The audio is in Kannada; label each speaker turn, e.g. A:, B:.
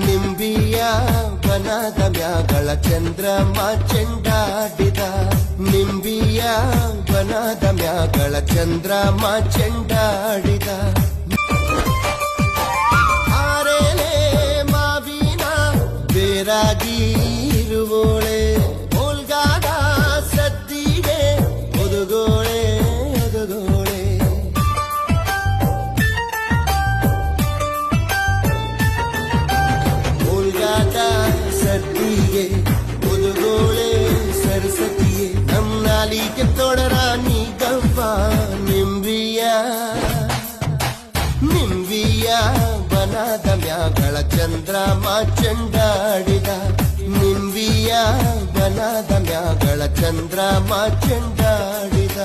A: ನಿಂಬಿಯ ಬನದ ಮ್ಯಾಗಳ ಚಂದ್ರಮ ಚೆಂಡಾಡಿದ ನಿಂಬಿಯ ಬನದ ಮ್ಯಾಗಳ ಚಂದ್ರಮ ಚೆಂಡಾಡಿದ ಆರೇಲೆ ಮಾವಿನ ಬೇರಾಗಿರುವೋಳೆ ಓಲ್ಗಾದ ಸದ್ದಿಗೆ ಒದುಗೋಳೆ ಒದುಗೋಳೆ ಓಲ್ಗಾದ ಸದ್ದಿಗೆ ಒದುಗೋಳೆ ಸರಸ್ವತಿಯೇ ನಮ್ಮ ನಾಲಿಗೆ ತೊಡರ ನೀ ಗವ್ವ ನಿಂಬಿಯ ಬನದ ಮ್ಯಾಗಳ ಚಂದ್ರಮ ಚೆಂಡಾಡಿದ ನಿಂಬಿಯ ಬನದ ಮ್ಯಾಗಳ ಚಂದ್ರಮ ಚೆಂಡಾಡಿದ